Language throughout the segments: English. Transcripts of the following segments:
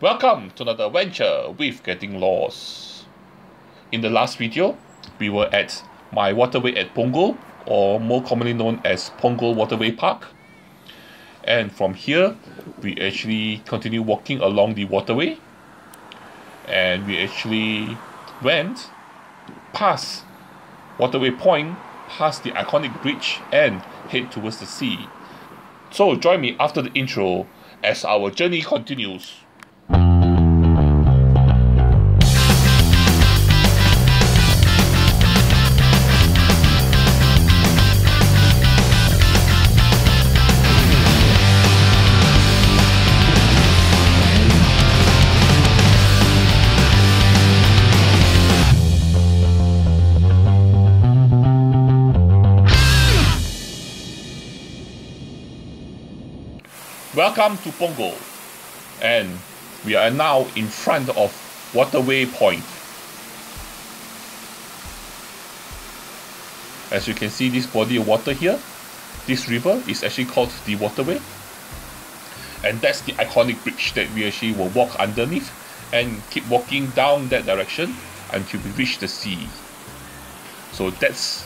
Welcome to another adventure with Getting Lost. In the last video, we were at my waterway at Punggol, or more commonly known as Punggol Waterway Park. And from here, we actually continue walking along the waterway. And we actually went past Waterway Point, past the iconic bridge, and head towards the sea. So join me after the intro as our journey continues. Welcome to Punggol, and we are now in front of Waterway Point. As you can see, this body of water here, this river is actually called the Waterway, and that's the iconic bridge that we actually will walk underneath and keep walking down that direction until we reach the sea. So that's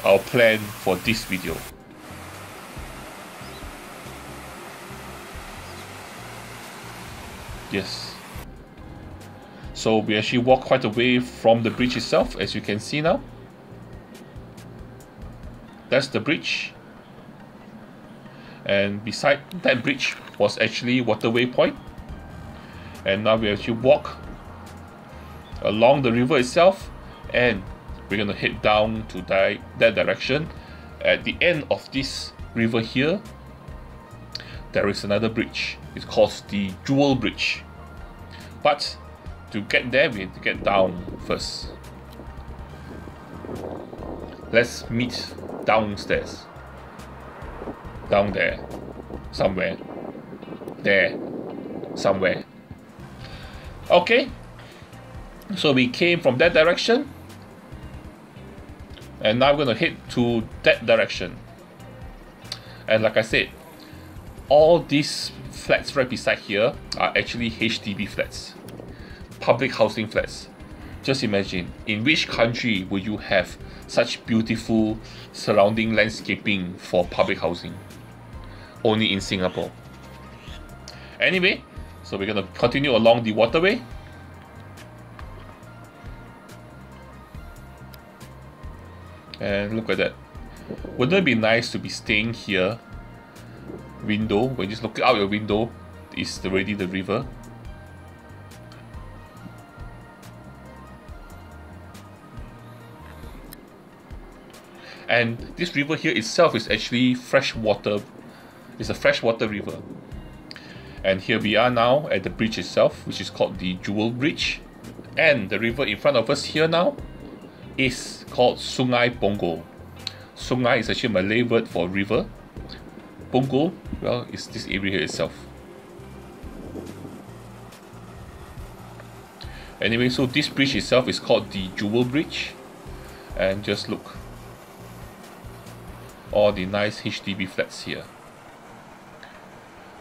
our plan for this video. Yes. So we actually walk quite a way from the bridge itself, as you can see now. That's the bridge. And beside that bridge was actually Waterway Point. And now we actually walk along the river itself, and we're going to head down to that direction. At the end of this river here, there is another bridge. It's called the Jewel Bridge. But to get there, we have to get down first. Let's meet downstairs. Down there. Somewhere. There. Somewhere. Okay. So we came from that direction. And now we're going to head to that direction. And like I said, all these flats right beside here are actually HDB flats, public housing flats. Just imagine, in which country would you have such beautiful surrounding landscaping for public housing? Only in Singapore. Anyway, so we're going to continue along the waterway. And look at that. Wouldn't it be nice to be staying here? Window, when you just look out your window, is already the river. And this river here itself is actually fresh water. It's a freshwater river. And here we are now at the bridge itself, which is called the Jewel Bridge. And the river in front of us here now is called Sungai Punggol. Sungai is actually a Malay word for river. Punggol, well, it's this area here itself. Anyway, so this bridge itself is called the Jewel Bridge. And just look. All the nice HDB flats here.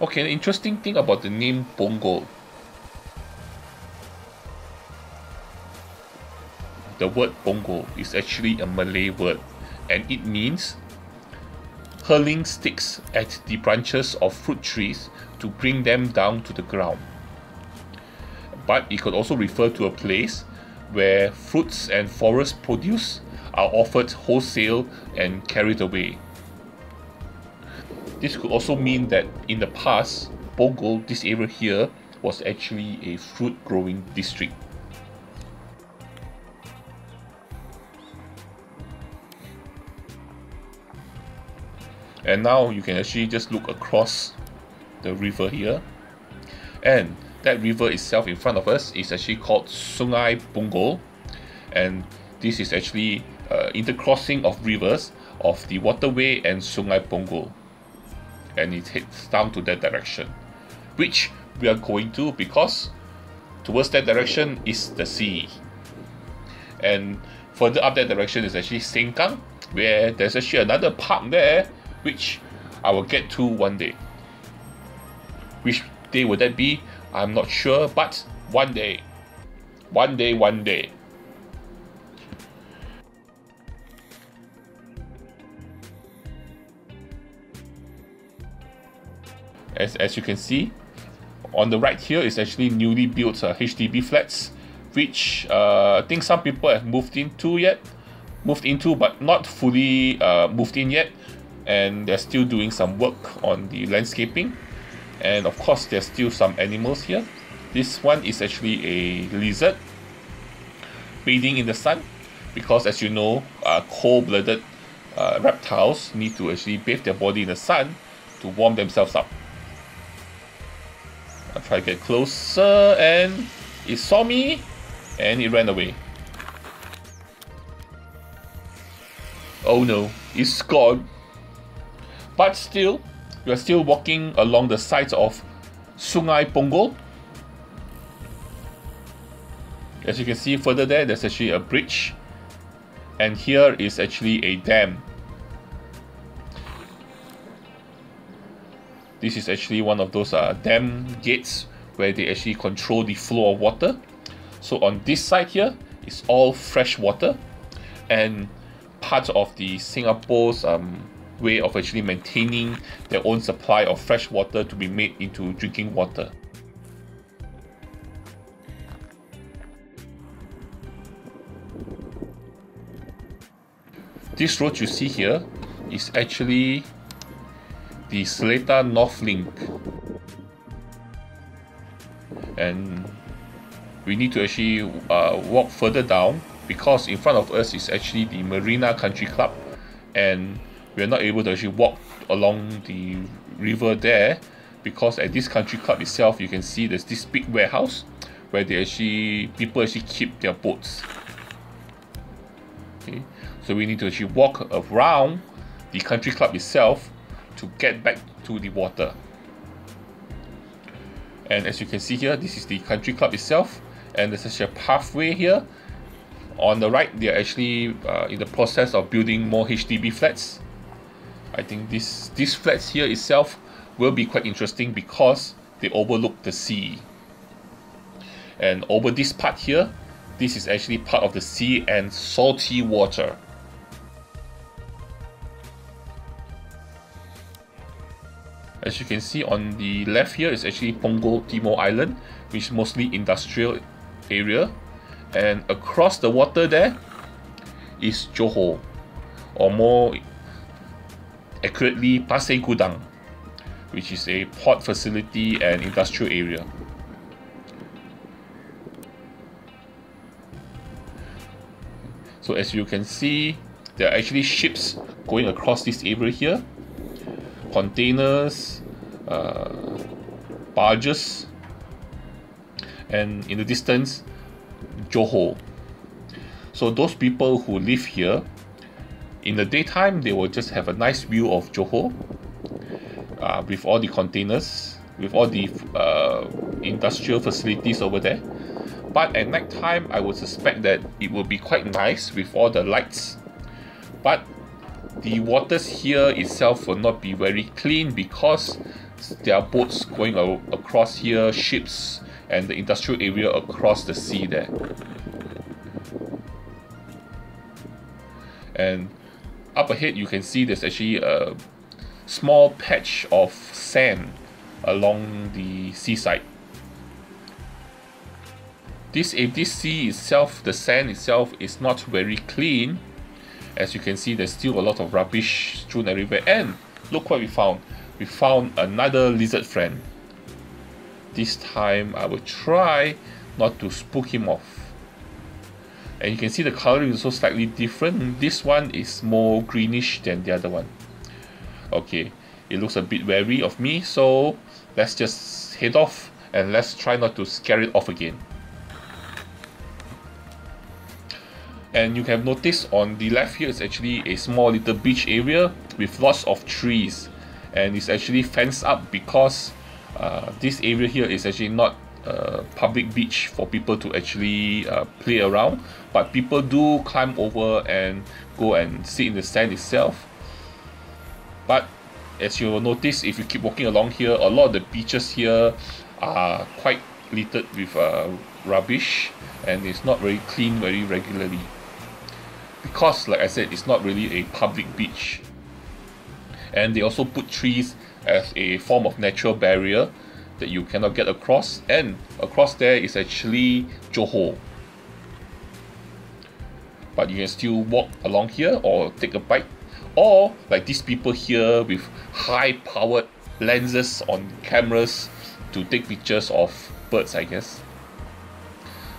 Okay, an interesting thing about the name Punggol. The word Punggol is actually a Malay word, and it means hurling sticks at the branches of fruit trees to bring them down to the ground. But it could also refer to a place where fruits and forest produce are offered wholesale and carried away. This could also mean that in the past, Punggol, this area here, was actually a fruit growing district. And now you can actually just look across the river here, and that river itself in front of us is actually called Sungai Punggol, and this is actually intercrossing of rivers of the Waterway and Sungai Punggol, and it heads down to that direction, which we are going to because towards that direction is the sea, and further up that direction is actually Sengkang, where there's actually another park there which I will get to one day. Which day would that be? I'm not sure, but one day. One day. As you can see, on the right here is actually newly built HDB flats, which I think some people have moved into, but not fully moved in yet, and they're still doing some work on the landscaping. And of course, there's still some animals here. This one is actually a lizard bathing in the sun, because as you know, cold-blooded reptiles need to actually bathe their body in the sun to warm themselves up. I'll try to get closer, and it saw me and it ran away. Oh no, it's gone. But still, we are still walking along the sides of Sungai Punggol. As you can see further there, there's actually a bridge, and here is actually a dam. This is actually one of those dam gates where they actually control the flow of water. So on this side here is all fresh water, and part of the Singapore's way of actually maintaining their own supply of fresh water to be made into drinking water. This road you see here is actually the Seletar North Link, and we need to actually walk further down, because in front of us is actually the Marina Country Club, and we are not able to actually walk along the river there, because at this country club itself you can see there's this big warehouse where people actually keep their boats. Okay, so we need to actually walk around the country club itself to get back to the water. And as you can see here, this is the country club itself, and there's actually a pathway here. On the right, they are actually in the process of building more HDB flats. I think these flats here itself will be quite interesting because they overlook the sea. And over this part here, this is actually part of the sea and salty water. As you can see on the left here is actually Punggol Island, which is mostly industrial area. And across the water there is Johor, or more accurately Pasir Gudang, which is a port facility and industrial area. So as you can see, there are actually ships going across this area here, containers, barges, and in the distance, Johor. So those people who live here, in the daytime they will just have a nice view of Johor, with all the containers, with all the industrial facilities over there. But at night time, I would suspect that it will be quite nice with all the lights. But the waters here itself will not be very clean, because there are boats going across here, ships, and the industrial area across the sea there. And up ahead you can see there's actually a small patch of sand along the seaside. This sea itself, the sand itself, is not very clean. As you can see, there's still a lot of rubbish strewn everywhere. And look what we found. We found another lizard friend. This time I will try not to spook him off. And you can see the coloring is also slightly different. This one is more greenish than the other one. Okay, it looks a bit wary of me, so let's just head off and let's try not to scare it off again. And you can notice on the left here is actually a small little beach area with lots of trees, and it's actually fenced up because this area here is actually not a public beach for people to actually play around, but people do climb over and go and sit in the sand itself. But as you will notice, if you keep walking along here, a lot of the beaches here are quite littered with rubbish, and it's not very clean very regularly. Because, like I said, it's not really a public beach. And they also put trees as a form of natural barrier that you cannot get across, and across there is actually Johor. But you can still walk along here or take a bike, or like these people here with high-powered lenses on cameras to take pictures of birds, I guess.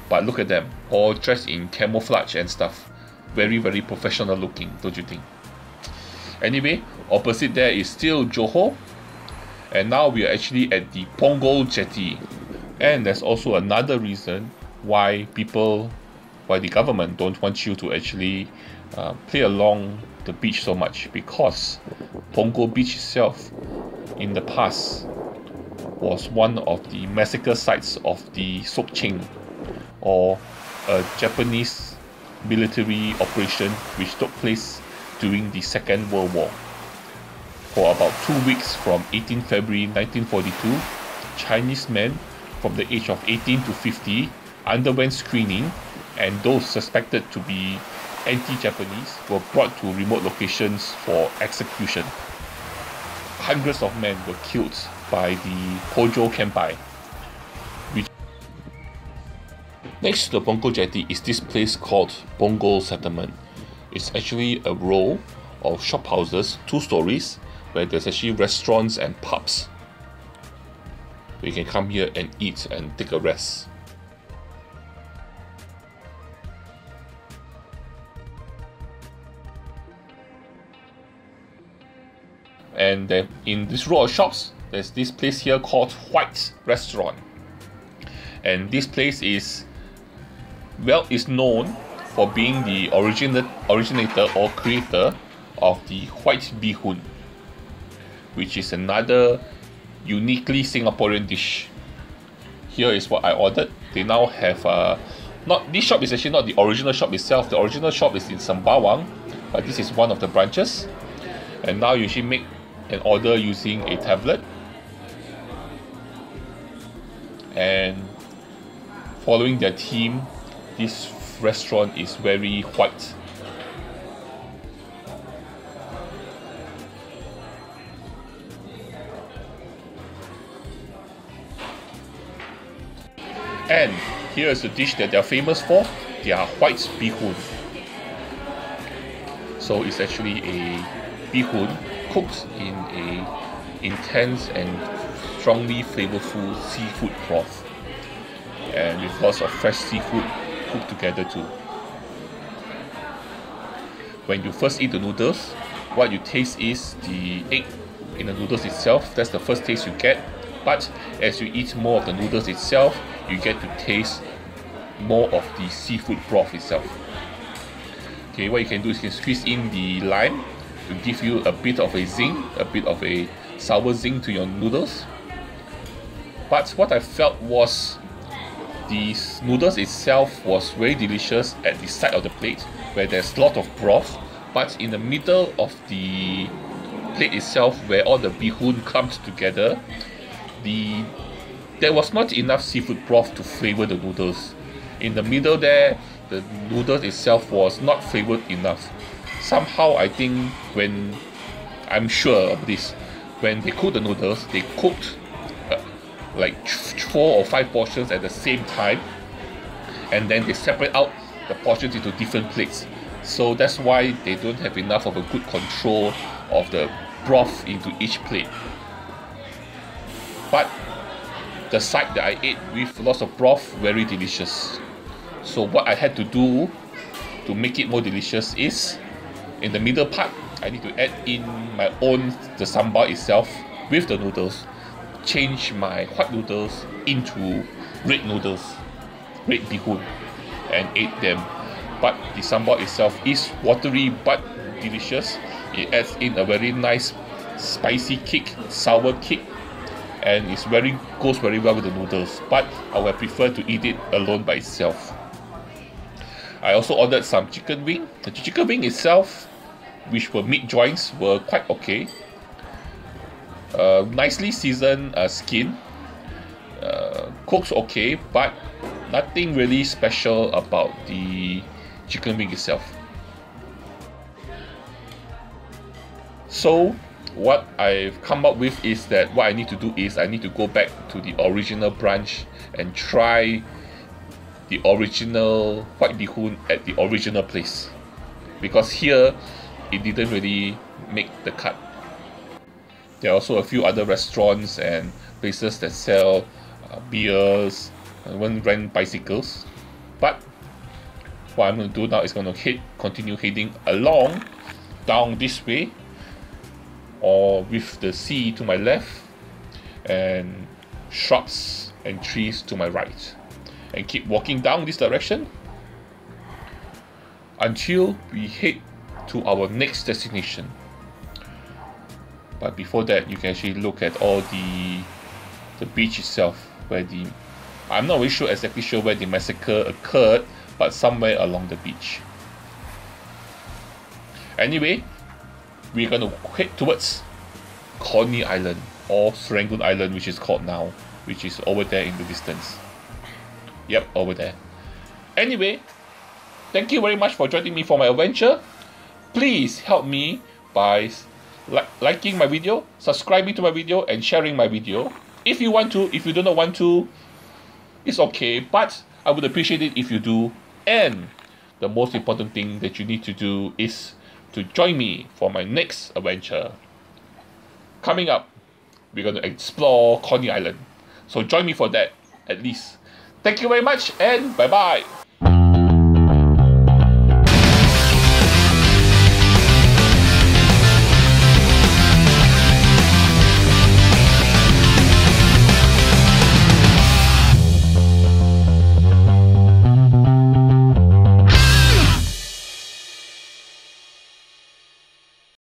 But look at them, all dressed in camouflage and stuff. Very, very professional looking, don't you think? Anyway, opposite there is still Johor, and now we are actually at the Punggol Jetty. And there's also another reason why the government don't want you to actually play along the beach so much, because Punggol Beach itself in the past was one of the massacre sites of the Sokching, or a Japanese military operation which took place during the Second World War. For about 2 weeks from 18 February 1942, Chinese men from the age of 18 to 50 underwent screening, and those suspected to be anti-Japanese were brought to remote locations for execution. Hundreds of men were killed by the Kojo Kenpai. Next to the Punggol Jetty is this place called Punggol Settlement. It's actually a row of shop houses, 2 stories, where there's actually restaurants and pubs. You can come here and eat and take a rest. And then in this row of shops, there's this place here called White Restaurant. And this place is known for being the originator or creator of the white bee hoon, which is another uniquely Singaporean dish. Here is what I ordered. They now have this shop is actually not the original shop itself. The original shop is in Sembawang, but this is one of the branches. And now you should make an order using a tablet, and following their theme, this restaurant is very white. And here is a dish that they are famous for, their white bee hoon. So it's actually a bee hoon cooked in a intense and strongly flavorful seafood broth, and with lots of fresh seafood cooked together too. When you first eat the noodles, what you taste is the egg in the noodles itself. That's the first taste you get. But as you eat more of the noodles itself, you get to taste more of the seafood broth itself. Okay, what you can do is you can squeeze in the lime to give you a bit of a zing, a bit of a sour zing to your noodles. But what I felt was the noodles itself was very delicious at the side of the plate, where there's a lot of broth, but in the middle of the plate itself, where all the bee hoon clumped together, there was not enough seafood broth to flavor the noodles. In the middle there, the noodles itself was not flavored enough. Somehow I think I'm sure of this, when they cooked the noodles, they cooked like 4 or 5 portions at the same time, and then they separate out the portions into different plates. So that's why they don't have enough of a good control of the broth into each plate. But the side that I ate with lots of broth, very delicious. So what I had to do to make it more delicious is, in the middle part, I need to add in the sambal itself with the noodles, change my white noodles into red noodles, red bee hoon, and ate them. But the sambal itself is watery but delicious. It adds in a very nice spicy kick, sour kick, and goes very well with the noodles. But I would prefer to eat it alone by itself. I also ordered some chicken wing. The chicken wing itself, which were meat joints, were quite okay. Nicely seasoned skin, Cooks okay, but nothing really special about the chicken wing itself. So what I've come up with is that what I need to do is I need to go back to the original branch and try the original white bihun at the original place, because here it didn't really make the cut. There are also a few other restaurants and places that sell beers and even rent bicycles, but what I'm going to do now is going to continue heading along down this way, or with the sea to my left and shrubs and trees to my right, and keep walking down this direction until we head to our next destination. But before that, you can actually look at all the beach itself, where I'm not really exactly sure where the massacre occurred, but somewhere along the beach. Anyway, we're going to head towards Coney Island, or Serangoon Island, which is called now, which is over there in the distance. Yep, over there. Anyway, thank you very much for joining me for my adventure. Please help me by liking my video, subscribing to my video, and sharing my video. If you want to. If you do not want to, it's okay, but I would appreciate it if you do. And the most important thing that you need to do is to join me for my next adventure. Coming up, we're going to explore Coney Island, so join me for that at least. Thank you very much, and bye bye.